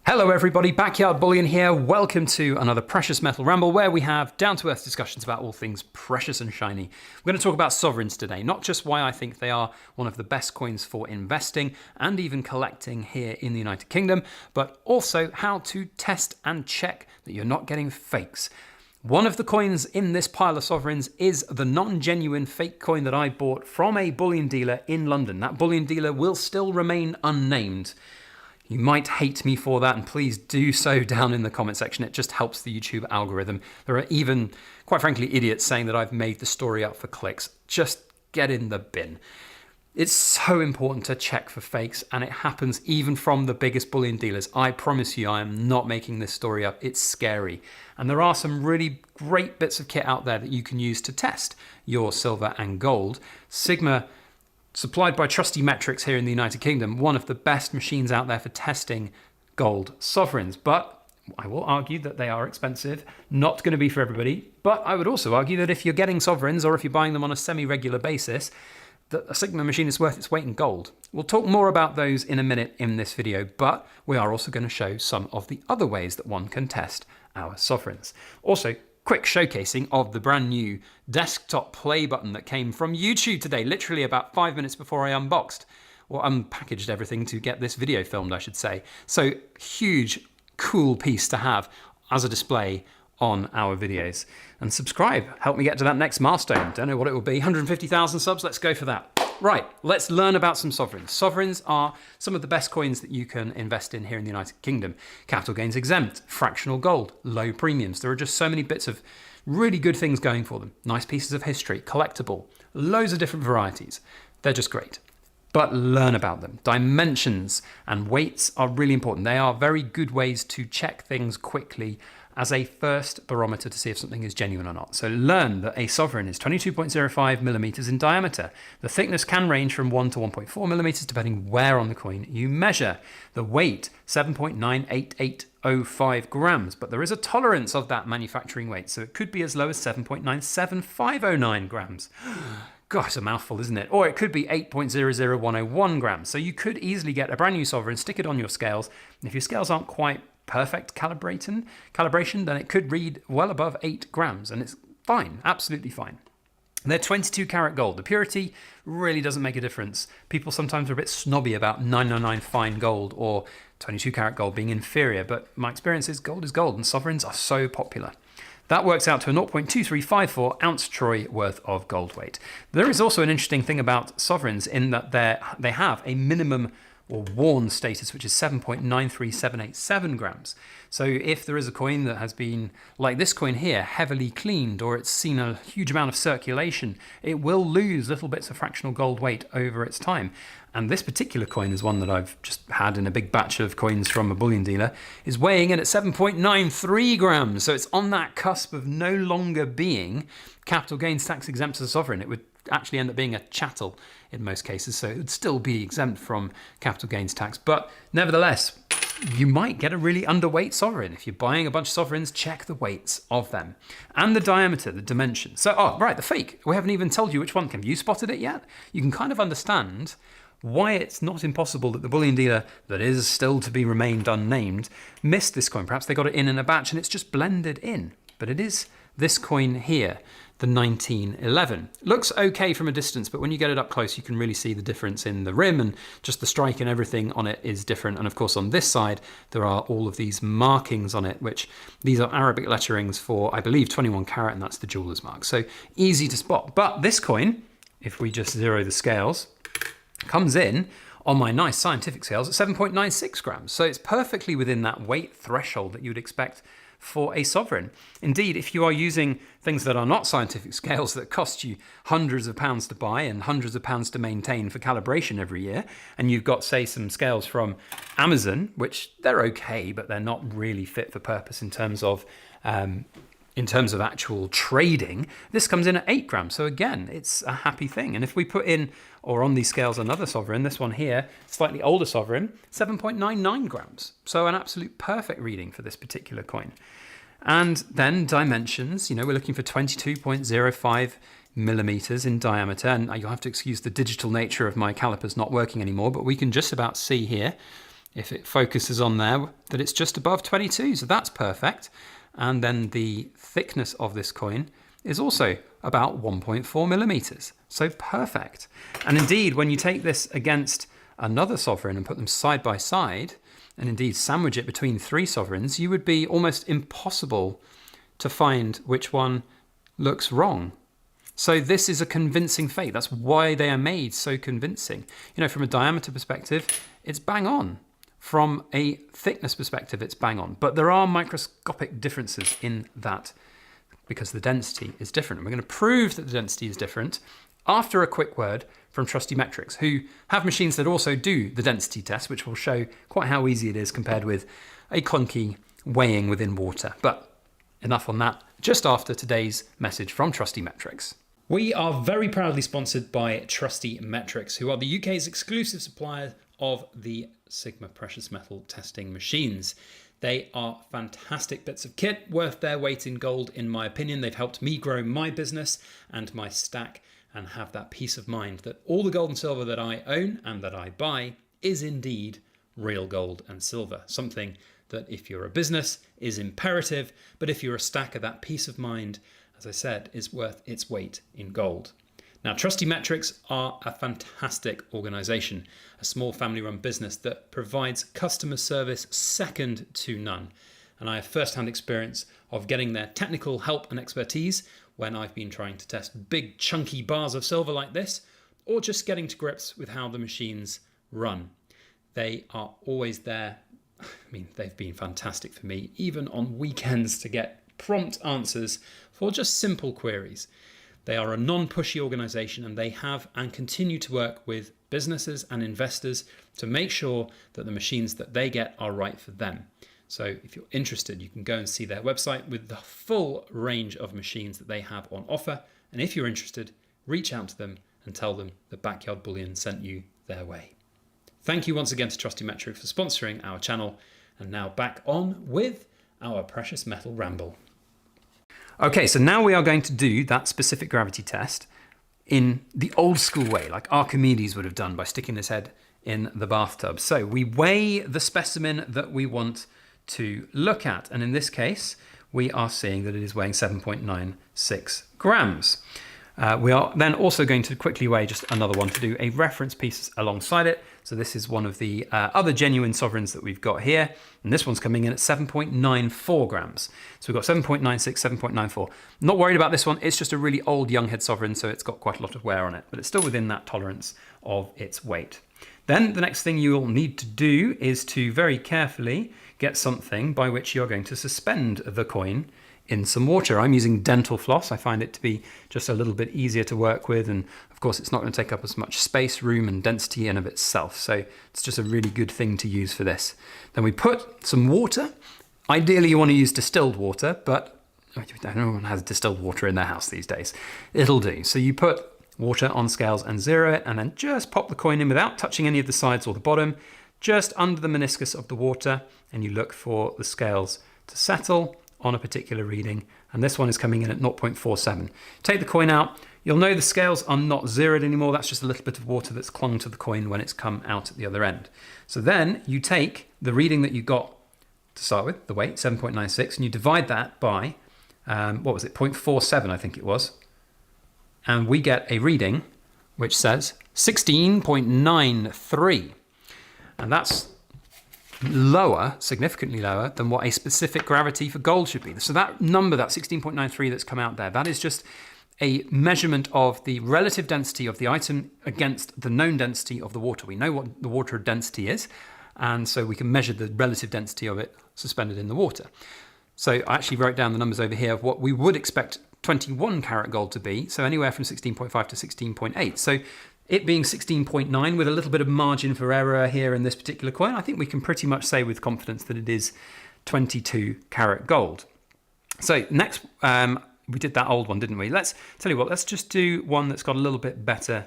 Hello everybody, Backyard Bullion here. Welcome to another Precious Metal Ramble where we have down-to-earth discussions about all things precious and shiny. We're going to talk about sovereigns today, not just why I think they are one of the best coins for investing and even collecting here in the United Kingdom, but also how to test and check that you're not getting fakes. One of the coins in this pile of sovereigns is the non-genuine fake coin that I bought from a bullion dealer in London. That bullion dealer will still remain unnamed. You might hate me for that, and please do so down in the comment section. It just helps the YouTube algorithm. There are even, quite frankly, idiots saying that I've made the story up for clicks. Just get in the bin. It's so important to check for fakes, and it happens even from the biggest bullion dealers. I promise you, I am not making this story up. It's scary. And there are some really great bits of kit out there that you can use to test your silver and gold. Sigma, supplied by trusty Metrix here in the United Kingdom, one of the best machines out there for testing gold sovereigns. But I will argue that they are expensive, not going to be for everybody. But I would also argue that if you're getting sovereigns or if you're buying them on a semi-regular basis, that a Sigma machine is worth its weight in gold. We'll talk more about those in a minute in this video, but we are also going to show some of the other ways that one can test our sovereigns. Also, quick showcasing of the brand new desktop play button that came from YouTube today, literally about 5 minutes before I unboxed or unpackaged everything to get this video filmed, I should say. So huge, cool piece to have as a display on our videos. And subscribe, help me get to that next milestone. Don't know what it will be, 150,000 subs, let's go for that. Right, let's learn about some sovereigns. Sovereigns are some of the best coins that you can invest in here in the United Kingdom. Capital gains exempt, fractional gold, low premiums. There are just so many bits of really good things going for them. Nice pieces of history, collectible, loads of different varieties. They're just great. But learn about them. Dimensions and weights are really important. They are very good ways to check things quickly as a first barometer to see if something is genuine or not. So learn that a sovereign is 22.05 millimeters in diameter. The thickness can range from 1 to 1.4 millimeters depending where on the coin you measure. The weight, 7.98805 grams, but there is a tolerance of that manufacturing weight, so it could be as low as 7.97509 grams. Gosh, it's a mouthful, isn't it? Or it could be 8.00101 grams. So you could easily get a brand new sovereign, stick it on your scales, and if your scales aren't quite perfect calibration, then it could read well above 8 grams, and it's fine, absolutely fine. They're 22 karat gold. The purity really doesn't make a difference. People sometimes are a bit snobby about 999 fine gold or 22 karat gold being inferior, but my experience is gold, and sovereigns are so popular. That works out to a 0.2354 ounce troy worth of gold weight. There is also an interesting thing about sovereigns in that they have a minimum or worn status, which is 7.93787 grams. So if there is a coin that has been, like this coin here, heavily cleaned, or it's seen a huge amount of circulation, it will lose little bits of fractional gold weight over its time. And this particular coin is one that I've just had in a big batch of coins from a bullion dealer, is weighing in at 7.93 grams. So it's on that cusp of no longer being capital gains tax exempt as a sovereign. It would actually end up being a chattel in most cases, so it would still be exempt from capital gains tax. But nevertheless, you might get a really underweight sovereign. If you're buying a bunch of sovereigns, check the weights of them. And the diameter, the dimension. So, oh, right, the fake. We haven't even told you which one. Have you spotted it yet? You can kind of understand why it's not impossible that the bullion dealer that is still to be remained unnamed missed this coin. Perhaps they got it in a batch and it's just blended in. But it is this coin here, the 1911. Looks okay from a distance, but when you get it up close, you can really see the difference in the rim, and just the strike and everything on it is different. And of course, on this side, there are all of these markings on it, which these are Arabic letterings for, I believe, 21 karat, and that's the jeweler's mark. So easy to spot. But this coin, if we just zero the scales, comes in on my nice scientific scales at 7.96 grams. So it's perfectly within that weight threshold that you would expect for a sovereign. Indeed, if you are using things that are not scientific scales that cost you hundreds of pounds to buy and hundreds of pounds to maintain for calibration every year, and you've got, say, some scales from Amazon, which they're okay, but they're not really fit for purpose in terms of actual trading, this comes in at 8 grams. So again, it's a happy thing. And if we put in, or on these scales, another sovereign, this one here, slightly older sovereign, 7.99 grams. So an absolute perfect reading for this particular coin. And then dimensions, we're looking for 22.05 millimeters in diameter. And you'll have to excuse the digital nature of my calipers not working anymore, but we can just about see here if it focuses on there, that it's just above 22, so that's perfect. And then the thickness of this coin is also about 1.4 millimeters, so perfect. And indeed, when you take this against another sovereign and put them side by side, and indeed sandwich it between three sovereigns, you would be almost impossible to find which one looks wrong. So this is a convincing fake. That's why they are made so convincing. You know, from a diameter perspective, it's bang on. From a thickness perspective, it's bang on. But there are microscopic differences in that because the density is different. And we're going to prove that the density is different after a quick word from trusty Metrix, who have machines that also do the density test, which will show quite how easy it is compared with a clunky weighing within water. But enough on that, just after today's message from trusty Metrix. We are very proudly sponsored by trusty Metrix, who are the UK's exclusive supplier of the Sigma precious metal testing machines. They are fantastic bits of kit, worth their weight in gold in my opinion. They've helped me grow my business and my stack and have that peace of mind that all the gold and silver that I own and that I buy is indeed real gold and silver. Something that if you're a business is imperative, but if you're a stacker, that peace of mind, as I said, is worth its weight in gold. Now, Trusty Metrix are a fantastic organisation, a small family-run business that provides customer service second to none. And I have first-hand experience of getting their technical help and expertise when I've been trying to test big chunky bars of silver like this, or just getting to grips with how the machines run. They are always there. I mean, they've been fantastic for me, even on weekends, to get prompt answers for just simple queries. They are a non-pushy organisation and they have and continue to work with businesses and investors to make sure that the machines that they get are right for them. So if you're interested, you can go and see their website with the full range of machines that they have on offer. And if you're interested, reach out to them and tell them that Backyard Bullion sent you their way. Thank you once again to Trusty Metrix for sponsoring our channel. And now back on with our precious metal ramble. Okay, so now we are going to do that specific gravity test in the old school way, like Archimedes would have done by sticking his head in the bathtub. So we weigh the specimen that we want to look at. And in this case, we are seeing that it is weighing 7.96 grams. We are then also going to quickly weigh just another one to do a reference piece alongside it. So this is one of the other genuine sovereigns that we've got here. And this one's coming in at 7.94 grams. So we've got 7.96, 7.94. Not worried about this one. It's just a really old young head sovereign, so it's got quite a lot of wear on it, but it's still within that tolerance of its weight. Then the next thing you'll need to do is to very carefully get something by which you're going to suspend the coin in some water. I'm using dental floss. I find it to be just a little bit easier to work with, and of course it's not going to take up as much space, room and density in of itself, so it's just a really good thing to use for this. Then we put some water. Ideally you want to use distilled water, but no one has distilled water in their house these days. It'll do. So you put water on scales and zero it, and then just pop the coin in without touching any of the sides or the bottom, just under the meniscus of the water, and you look for the scales to settle on a particular reading, and this one is coming in at 0.47. Take the coin out, you'll know the scales are not zeroed anymore. That's just a little bit of water that's clung to the coin when it's come out at the other end. So then you take the reading that you got to start with, the weight, 7.96, and you divide that by, what was it, 0.47 I think it was, and we get a reading which says 16.93, and that's lower, significantly lower than what a specific gravity for gold should be. So that number, that 16.93 that's come out there, that is just a measurement of the relative density of the item against the known density of the water. We know what the water density is, and so we can measure the relative density of it suspended in the water. So I actually wrote down the numbers over here of what we would expect 21 karat gold to be, so anywhere from 16.5 to 16.8. So it being 16.9 with a little bit of margin for error here in this particular coin, I think we can pretty much say with confidence that it is 22 karat gold. So next, we did that old one, didn't we? Let's tell you what, let's just do one that's got a little bit better.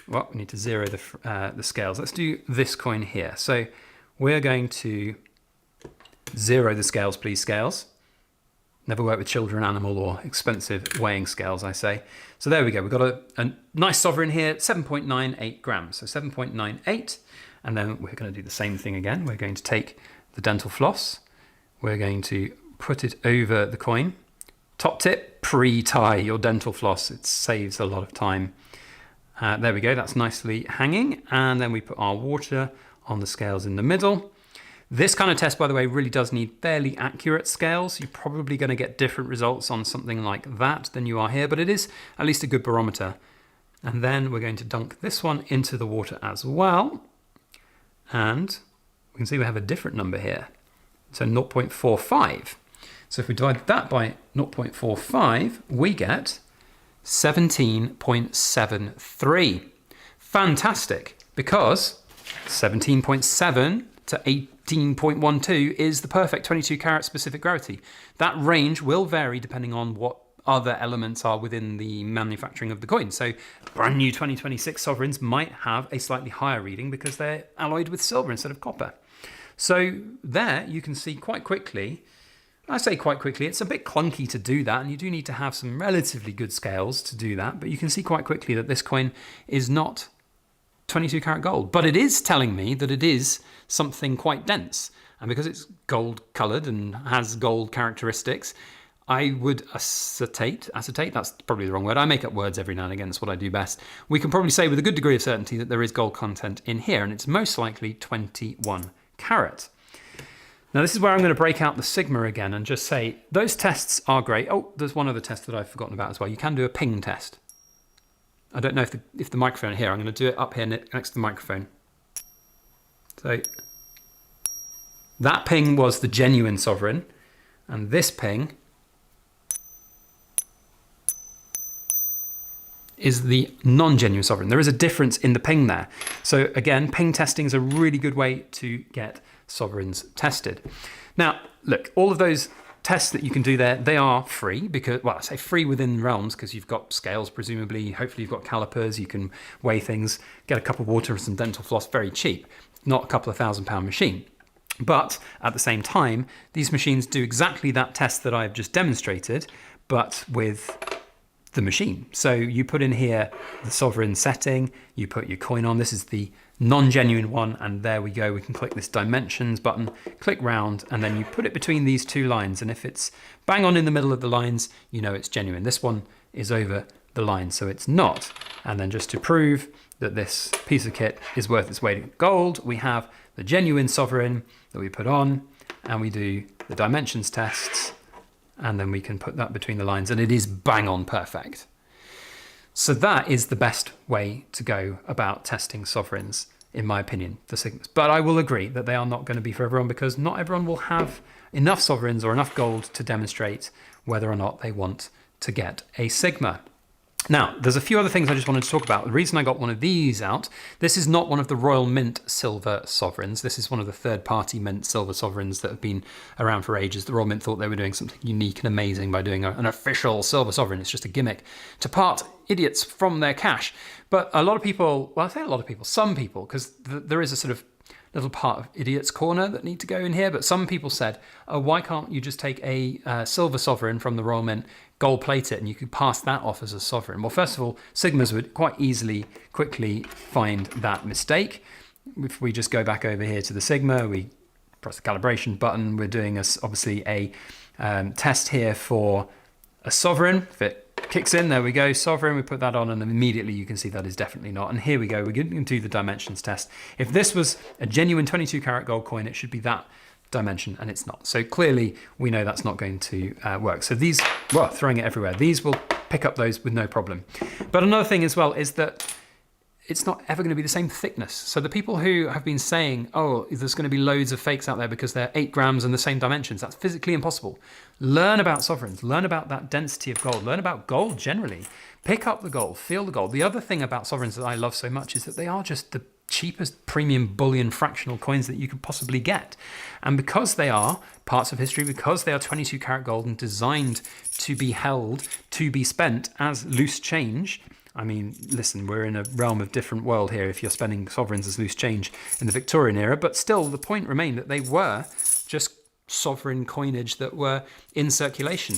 Well, we need to zero the scales. Let's do this coin here. So we're going to zero the scales, please, scales. Never work with children, animal, or expensive weighing scales, I say. So there we go. We've got a nice sovereign here, 7.98 grams. So 7.98. And then we're going to do the same thing again. We're going to take the dental floss. We're going to put it over the coin. Top tip, pre-tie your dental floss. It saves a lot of time. There we go, that's nicely hanging. And then we put our water on the scales in the middle. This kind of test, by the way, really does need fairly accurate scales. You're probably going to get different results on something like that than you are here, but it is at least a good barometer. And then we're going to dunk this one into the water as well. And we can see we have a different number here. So 0.45. So if we divide that by 0.45, we get 17.73. Fantastic, because 17.7 to 18.12 is the perfect 22 carat specific gravity. That range will vary depending on what other elements are within the manufacturing of the coin. So brand new 2026 sovereigns might have a slightly higher reading because they're alloyed with silver instead of copper. So there you can see quite quickly, I say quite quickly, it's a bit clunky to do that, and you do need to have some relatively good scales to do that, but you can see quite quickly that this coin is not 22 karat gold, but it is telling me that it is something quite dense. And because it's gold colored and has gold characteristics, I would acetate, that's probably the wrong word. I make up words every now and again, that's what I do best. We can probably say with a good degree of certainty that there is gold content in here, and it's most likely 21 carat. Now this is where I'm going to break out the Sigma again and just say those tests are great. Oh, there's one other test that I've forgotten about as well. You can do a ping test. I don't know if the microphone here, I'm going to do it up here next to the microphone. So that ping was the genuine sovereign, and this ping is the non-genuine sovereign. There is a difference in the ping there. So again, ping testing is a really good way to get sovereigns tested. Now, look, all of those tests that you can do there, they are free because, well, I say free within realms because you've got scales, presumably, hopefully you've got calipers, you can weigh things, get a cup of water and some dental floss, very cheap, not a couple of £1,000 machine. But at the same time, these machines do exactly that test that I've just demonstrated, but with the machine. So you put in here the sovereign setting, you put your coin on, this is the non-genuine one, and there we go. We can click this dimensions button, click round, and then you put it between these two lines, and if it's bang on in the middle of the lines, you know it's genuine. This one is over the line, so it's not. And then just to prove that this piece of kit is worth its weight in gold, we have the genuine sovereign that we put on, and we do the dimensions tests, and then we can put that between the lines, and it is bang on perfect. So that is the best way to go about testing sovereigns, in my opinion, the Sigmas. But I will agree that they are not going to be for everyone, because not everyone will have enough sovereigns or enough gold to demonstrate whether or not they want to get a Sigma. Now, there's a few other things I just wanted to talk about. The reason I got one of these out, this is not one of the Royal Mint silver sovereigns. This is one of the third-party mint silver sovereigns that have been around for ages. The Royal Mint thought they were doing something unique and amazing by doing an official silver sovereign. It's just a gimmick to part idiots from their cash. But a lot of people, well, I say a lot of people, some people, because there is a sort of little part of idiot's corner that need to go in here, but some people said, oh, why can't you just take a silver sovereign from the Royal Mint, gold plate it, and you could pass that off as a sovereign? Well, first of all, Sigmas would quite easily, quickly find that mistake. If we just go back over here to the Sigma, we press the calibration button, we're doing obviously a test here for a sovereign. If it kicks in, there we go, sovereign, we put that on, and immediately you can see that is definitely not. And here we go, we're going to do the dimensions test. If this was a genuine 22 karat gold coin, it should be that dimension, and it's not. So clearly we know that's not going to work. So these, well, throwing it everywhere, these will pick up those with no problem. But another thing as well is that it's not ever going to be the same thickness. So the people who have been saying, oh, there's going to be loads of fakes out there because they're 8 grams and the same dimensions, that's physically impossible. Learn about sovereigns, learn about that density of gold, learn about gold generally. Pick up the gold, feel the gold. The other thing about sovereigns that I love so much is that they are just the cheapest premium bullion fractional coins that you could possibly get. And because they are parts of history, because they are 22 karat gold and designed to be held, to be spent as loose change, I mean, listen, we're in a realm of different world here if you're spending sovereigns as loose change in the Victorian era, but still the point remained that they were just sovereign coinage that were in circulation.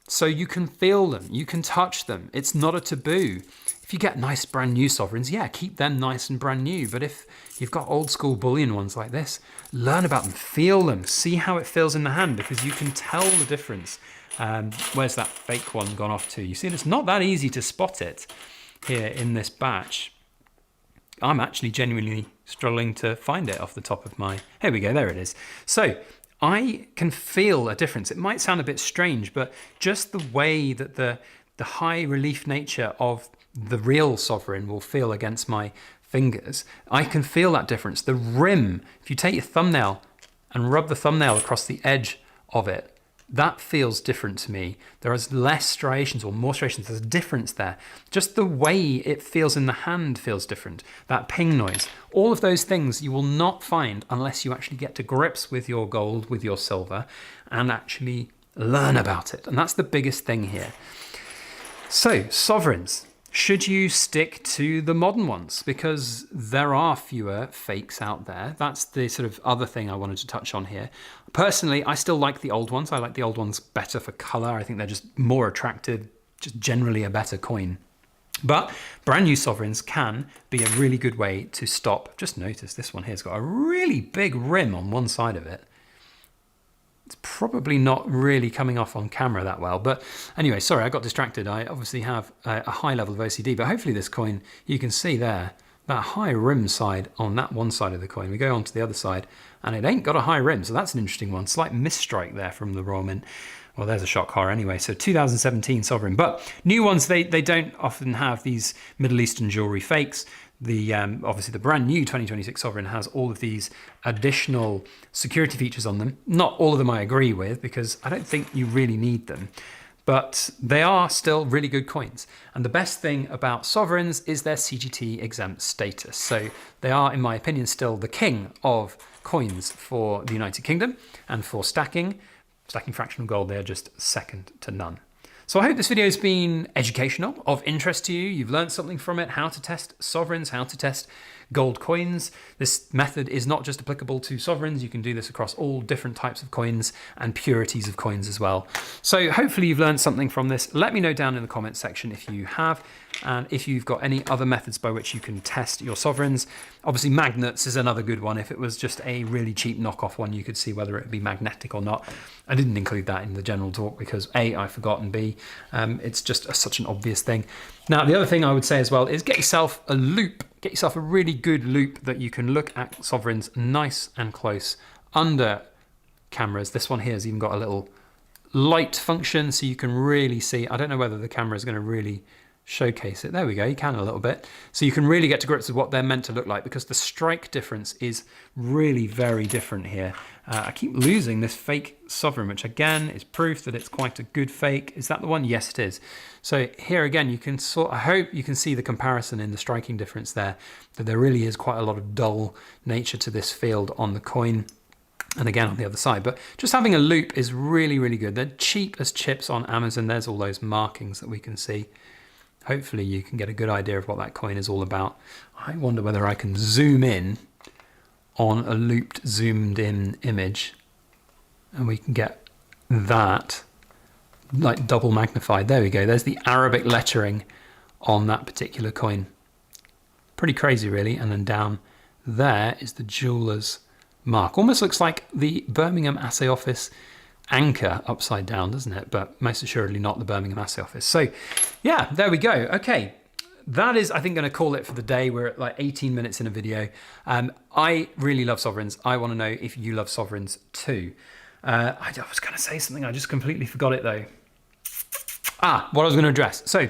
So you can feel them, you can touch them. It's not a taboo. If you get nice brand new sovereigns, yeah, keep them nice and brand new. But if you've got old school bullion ones like this, learn about them, feel them, see how it feels in the hand, because you can tell the difference. Where's that fake one gone off to? You see, it's not that easy to spot it here in this batch. I'm actually genuinely struggling to find it off the top of my... Here we go, there it is. So I can feel a difference. It might sound a bit strange, but just the way that the high relief nature of the real sovereign will feel against my fingers, I can feel that difference. The rim, if you take your thumbnail and rub the thumbnail across the edge of it, that feels different to me. There is less striations or more striations. There's a difference there. Just the way it feels in the hand feels different. That ping noise, all of those things you will not find unless you actually get to grips with your gold, with your silver, and actually learn about it. And that's the biggest thing here. So, sovereigns. Should you stick to the modern ones? Because there are fewer fakes out there. That's the sort of other thing I wanted to touch on here. Personally, I still like the old ones. I like the old ones better for color. I think they're just more attractive, just generally a better coin. But brand new sovereigns can be a really good way to stop. Just notice this one here has got a really big rim on one side of it. It's probably not really coming off on camera that well, but anyway, sorry, I got distracted. I obviously have a high level of OCD, but hopefully this coin, you can see there, that high rim side on that one side of the coin. We go on to the other side and it ain't got a high rim, so that's an interesting one. Slight misstrike there from the Royal Mint. Well, there's a shock horror anyway. So 2017 sovereign, but new ones, they don't often have these Middle Eastern jewelry fakes. The obviously the brand new 2026 sovereign has all of these additional security features on them. Not all of them I agree with, because I don't think you really need them, but they are still really good coins. And the best thing about sovereigns is their CGT exempt status. So they are, in my opinion, still the king of coins for the United Kingdom, and for stacking fractional gold, they're just second to none. So I hope this video has been educational, of interest to you. You've learned something from it, how to test sovereigns, how to test gold coins. This method is not just applicable to sovereigns. You can do this across all different types of coins and purities of coins as well. So hopefully you've learned something from this. Let me know down in the comments section if you have, and if you've got any other methods by which you can test your sovereigns. Obviously magnets is another good one. If it was just a really cheap knockoff one, you could see whether it would be magnetic or not. I didn't include that in the general talk because A, I forgot, and B, it's just such an obvious thing. Now, the other thing I would say as well is get yourself a loop. Get yourself a really good loop that you can look at sovereigns nice and close under cameras. This one here has even got a little light function, so you can really see. I don't know whether the camera is going to really showcase it. There we go, you can a little bit. So you can really get to grips with what they're meant to look like, because the strike difference is really very different here. I keep losing this fake sovereign, which again is proof that it's quite a good fake. Is that the one? Yes, it is. So here again, you can I hope you can see the comparison in the striking difference there, that there really is quite a lot of dull nature to this field on the coin. And again on the other side, but just having a loop is really, really good. They're cheap as chips on Amazon. There's all those markings that we can see. Hopefully you can get a good idea of what that coin is all about. I wonder whether I can zoom in on a looped, zoomed in image, and we can get that like double magnified. There we go. There's the Arabic lettering on that particular coin. Pretty crazy, really. And then down there is the jeweler's mark. Almost looks like the Birmingham Assay Office anchor upside down, doesn't it? But most assuredly not the Birmingham Assay Office. So yeah, there we go. Okay, that is, I think, going to call it for the day. We're at like 18 minutes in a video. I really love sovereigns. I want to know if you love sovereigns too. I was going to say something, I just completely forgot it though. What I was going to address. So,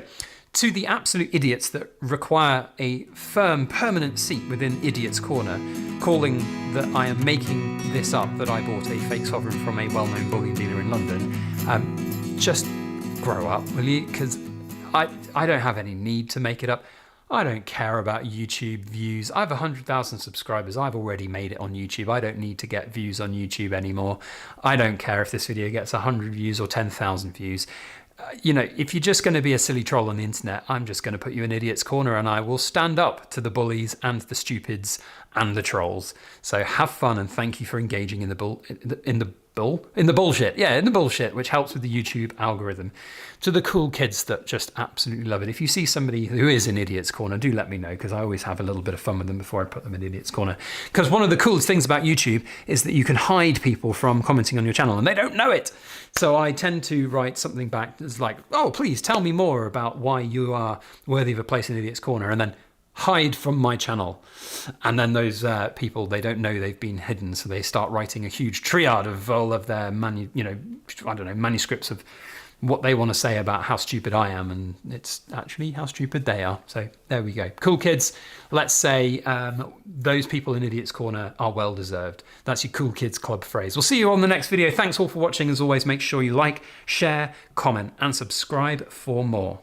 to the absolute idiots that require a firm, permanent seat within Idiot's Corner, calling that I am making this up, that I bought a fake sovereign from a well-known bullion dealer in London, just grow up, will you? Because I don't have any need to make it up. I don't care about YouTube views. I have 100,000 subscribers. I've already made it on YouTube. I don't need to get views on YouTube anymore. I don't care if this video gets 100 views or 10,000 views. You know, if you're just going to be a silly troll on the internet, I'm just going to put you in Idiot's Corner and I will stand up to the bullies and the stupids and the trolls. So have fun and thank you for engaging in the in the bullshit. Yeah, in the bullshit, which helps with the YouTube algorithm. To the cool kids that just absolutely love it. If you see somebody who is in Idiot's Corner, do let me know, because I always have a little bit of fun with them before I put them in Idiot's Corner. Because one of the coolest things about YouTube is that you can hide people from commenting on your channel and they don't know it. So I tend to write something back that's like, oh, please tell me more about why you are worthy of a place in Idiot's Corner, and then hide from my channel. And then those people, they don't know they've been hidden, so they start writing a huge triad of all of their manuscripts of what they want to say about how stupid I am, and it's actually how stupid they are. So there we go. Cool kids, let's say those people in Idiot's Corner are well deserved. That's your Cool Kids Club phrase. We'll see you on the next video. Thanks all for watching. As always, make sure you like, share, comment, and subscribe for more.